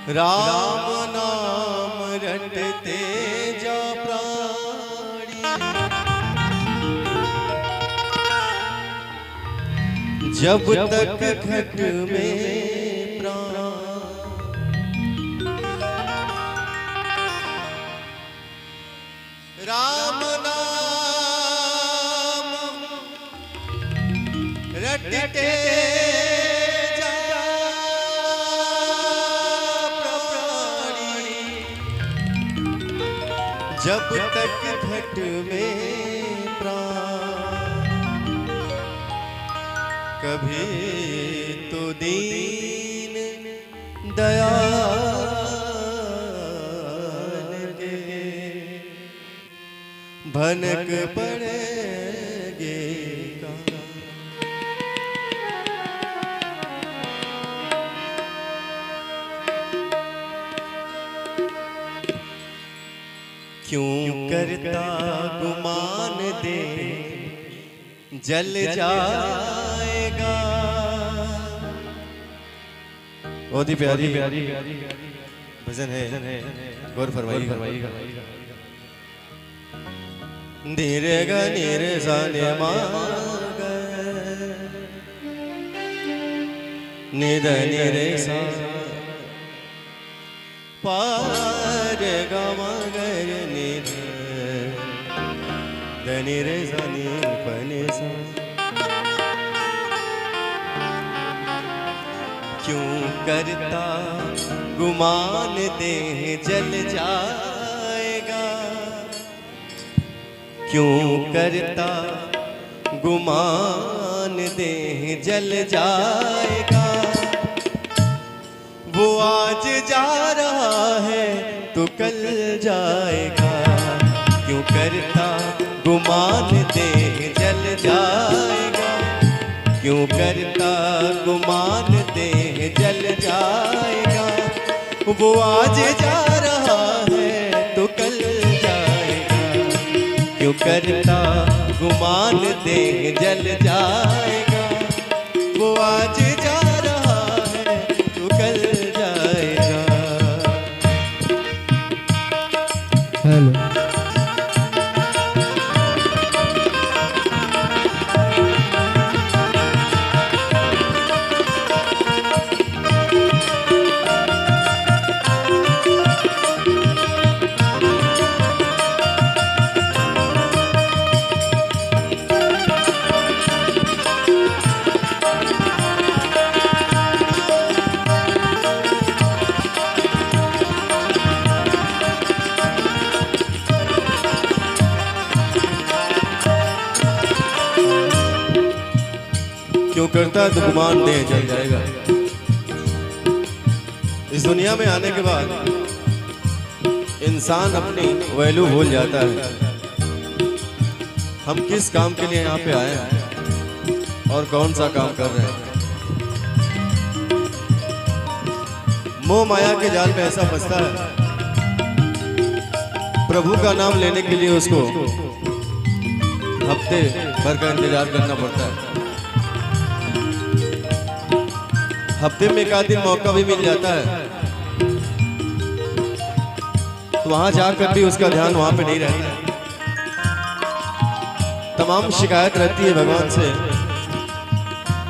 राम नाम रटते जा प्राणी, जब तक घट में प्राण। राम नाम रटते जब तक घट में प्राण, कभी तो दीन दयाल के भनक पड़ेगे का। क्यों करता गुमान दे जल जाएगा। बहुत ही प्यारी भजन है, गौर फरमाइएगा। धीरे गा नीरे साने माग निध निरे सा पार गा मगर निध धनि रे सानी पने सा। क्यों करता गुमान दे जल जाएगा। क्यों करता गुमान दे जल जाएगा। वो आज जा रहा है तो कल जाएगा। क्यों करता गुमान दे जल जाएगा। क्यों करता गुमान दे जल जाएगा। वो आज जा रहा है तो कल जाएगा। क्यों करता गुमान दे जल जाएगा। वो आज जा रहा है तो कल जाएगा। हेलो क्यों करता है तो गुमान दे जल जाएगा। इस दुनिया में आने के बाद इंसान अपनी वैल्यू भूल जाता है। हम किस काम के लिए यहाँ पे आए हैं और कौन सा काम कर रहे हैं। मोह माया के जाल में ऐसा फंसता है, प्रभु का नाम लेने के लिए उसको हफ्ते भर का इंतजार करना पड़ता है। हफ्ते में एक आध दिन मौका भी मिल जाता है तो वहां जाकर भी उसका ध्यान वहां पे नहीं रहता है। तमाम शिकायत रहती है भगवान से,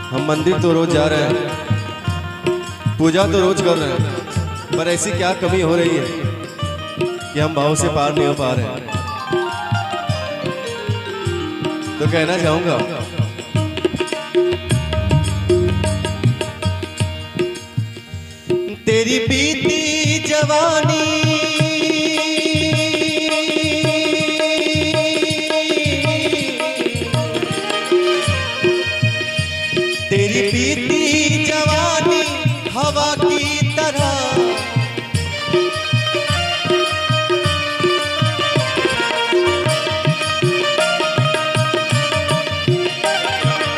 हम मंदिर तो रोज जा रहे हैं, पूजा तो रोज कर रहे हैं, पर ऐसी क्या कमी हो रही है कि हम भाव से पार नहीं हो पा रहे हैं, तो कहना चाहूंगा तेरी बीती जवानी तेरी बीती जवानी हवा की तरह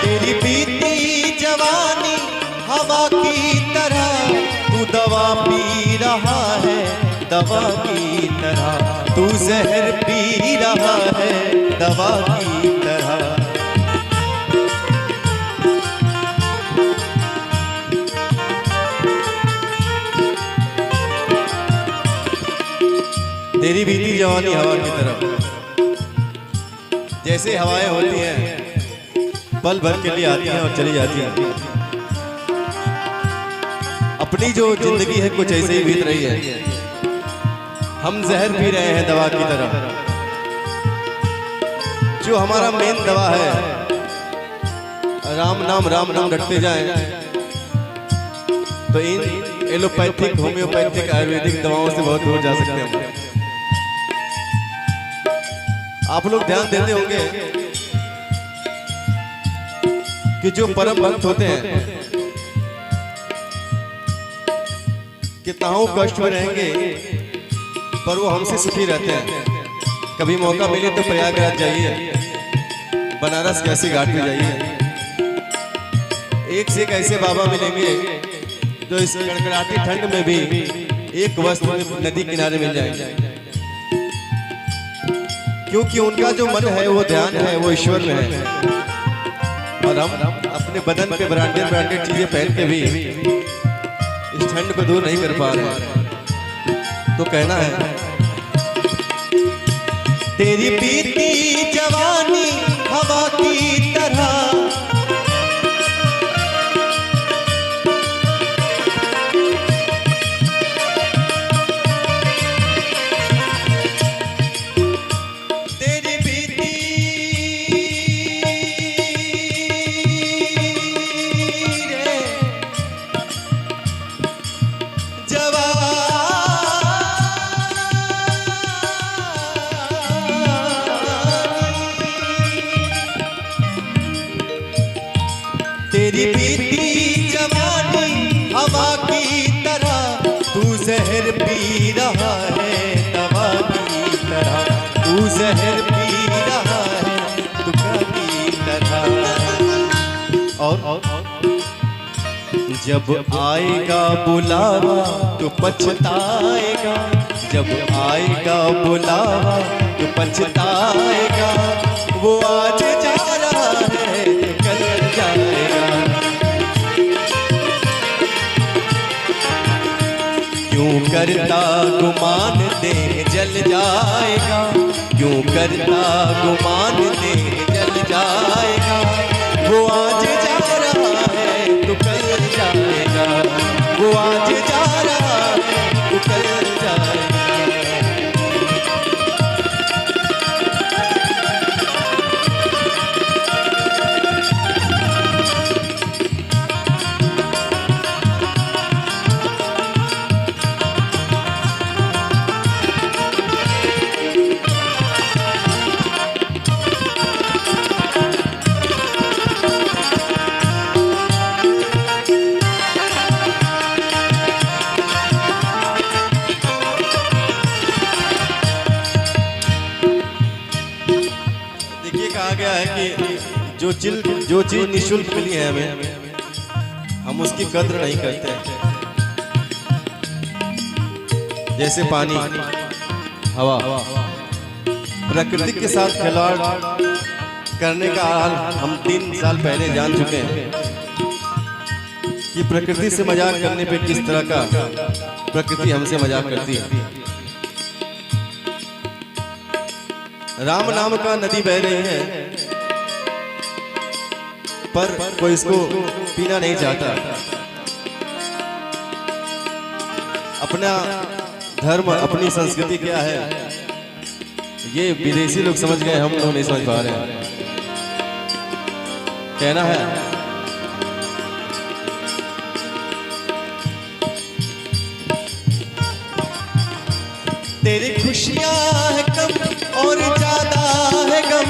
तेरी बीती जवानी हवा की तरह तू दवा पी रहा है दवा की तरह तू जहर पी रहा है दवा की तरह तेरी बीती जवानी हवा की तरह जैसे हवाएं होती हैं पल भर के लिए आती हैं और चली जाती हैं। अपनी जो जिंदगी है कुछ ऐसे ही बीत रही है, हम जहर पी रहे हैं दवा की तरह। जो हमारा मेन दवा है राम नाम रटते जाएं तो इन एलोपैथिक होम्योपैथिक आयुर्वेदिक दवाओं से बहुत दूर जा सकते हैं। आप लोग ध्यान देते होंगे कि जो परम भक्त होते हैं कितनाओं कष्ट में रहेंगे पर वो हमसे सुखी रहते हैं। कभी मौका मिले तो प्रयागराज जाइए, बनारस कैसी घाट में जाइए, एक से एक ऐसे बाबा मिलेंगे जो इस कड़कड़ाती ठंड में भी एक वस्त्र नदी किनारे मिल जाएंगे, क्योंकि उनका जो मन है वो ध्यान है वो ईश्वर में है। और हम अपने बदन पे ब्रांडेड चीजें पहन के भी इस ठंड को दूर नहीं कर पा रहे। तो कहना है तेरी बीती जवानी हवा की तरह तेरी बीती जवानी हवा की तरह तू जहर पी रहा है दवा की तरह तू जहर पी रहा है दुखा की तरह। और जब आएगा बुलावा तो पछताएगा, जब आएगा बुलावा तो पछताएगा, वो आज जा रहा है कल जाएगा। क्यों करता गुमान दे जल जाएगा, क्यों करता गुमान दे जल जाएगा, वो आज जा रहा है तो कल जाएगा, वो आज जा रहा है तो कल जाएगा। कहा गया है कि जो चीज निःशुल्क मिली है हमें हम उसकी कद्र नहीं करते। जैसे पानी, हवा, प्रकृति के साथ खिलवाड़ करने का हाल हम 3 साल पहले जान चुके हैं कि प्रकृति से मजाक करने पे किस तरह का प्रकृति हमसे मजाक करती है। राम नाम का नदी बह रही है पर कोई इसको पीना नहीं चाहता। अपना धर्म अपनी संस्कृति क्या है ये विदेशी लोग समझ गए, हम लोग नहीं समझ पा रहे हैं। कहना है तेरी खुशियां है कम और ज्यादा है गम,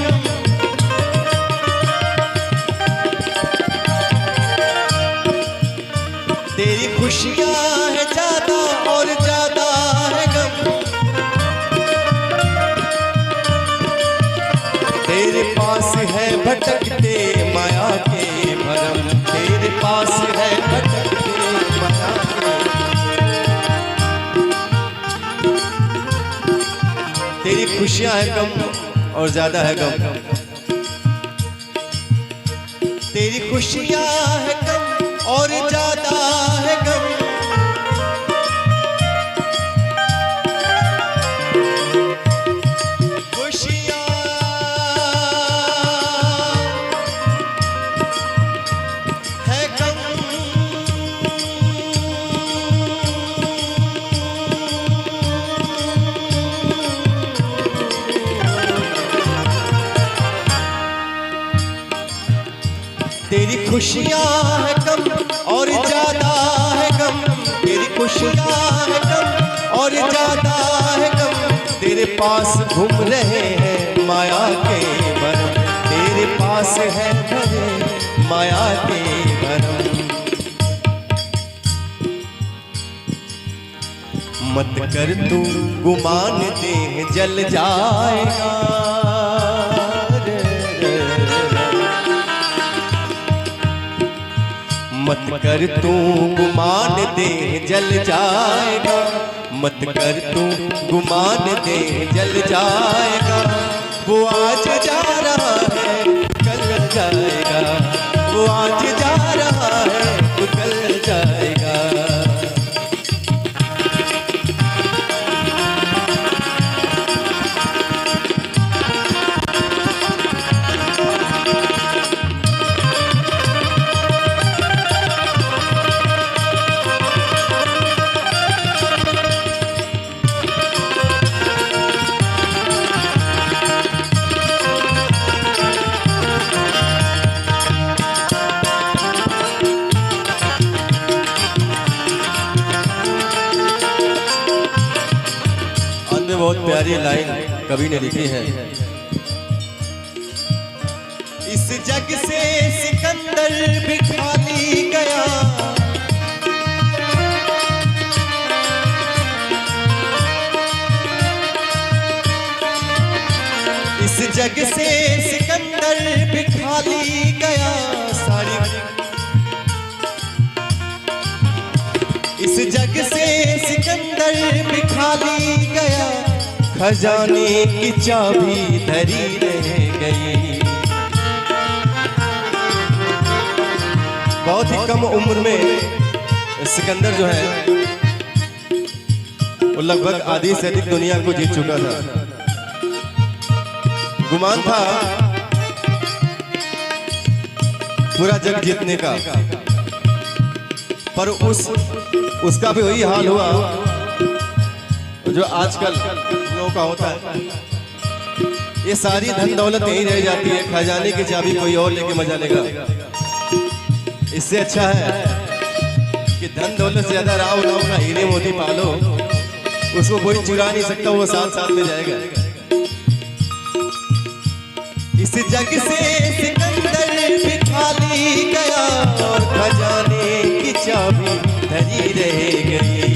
तेरी खुशियां है ज्यादा और ज्यादा है गम, तेरे पास है भटकते माया के भरम, तेरे पास है भटकते माया के, तेरी खुशियां है कम और ज्यादा है गम, तेरी खुशियां है कम और ज्यादा है गम, खुशियां है कम तेरी खुशियां है कम और ज्यादा है गम, तेरी खुशियां है कम और ज्यादा है गम, तेरे पास घूम रहे हैं माया के भरम, तेरे पास है भरे माया के भरम, मत कर तू गुमान दे जल जाएगा, मत कर तू गुमान दे जल जाएगा, मत कर तू गुमान दे जल जाएगा, वो आज जा रहा है कल जाएगा, वो आज जा रहा है तो कल जाएगा। बहुत प्यारी लाइन कवि ने लिखी है, इस जग से सिकंदर भी खाली गया, इस जग से सिकंदर भी खाली गया, सारी इस जग से सिकंदर भी खाली गया, खजाने की चाबी धरी रह गई। बहुत ही कम उम्र में सिकंदर जो है वो लगभग आधी से अधिक दुनिया को जीत चुका था। गुमान था पूरा जग जीतने का, पर उसका भी वही हाल हुआ जो आजकल लोगों का होता है। ये सारी धन दौलत यहीं रह जाती है, खजाने की चाबी कोई और लेके मजा लेगा। इससे अच्छा है कि धन दौलत से ज्यादा राव राव का हीरे मोती पालो, उसको कोई चुरा नहीं सकता, वो साथ साथ में जाएगा। इस जग से सिकंदर भी खाली गया और खजाने की चाबी धरी रह गई।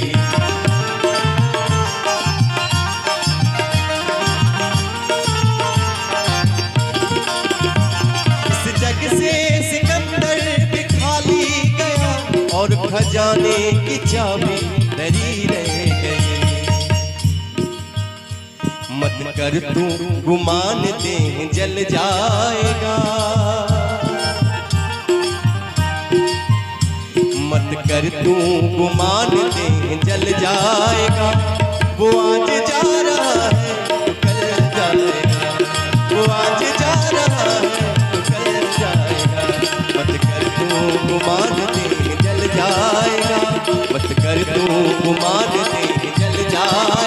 और खजाने की चाबी धरी रह गई। मत कर तू गुमान दे जल जाएगा, मत कर तू गुमान दे जल जाएगा, वो आज जा रहा है तो कल जाएगा, वो आज जा रहा है तो कल जाएगा। मत कर तू गुमान दे जल जाएगा, मत कर तू गुमान दे जल जाएगा।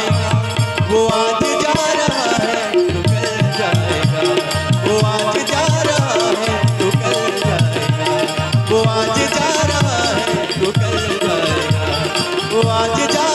वो आज जा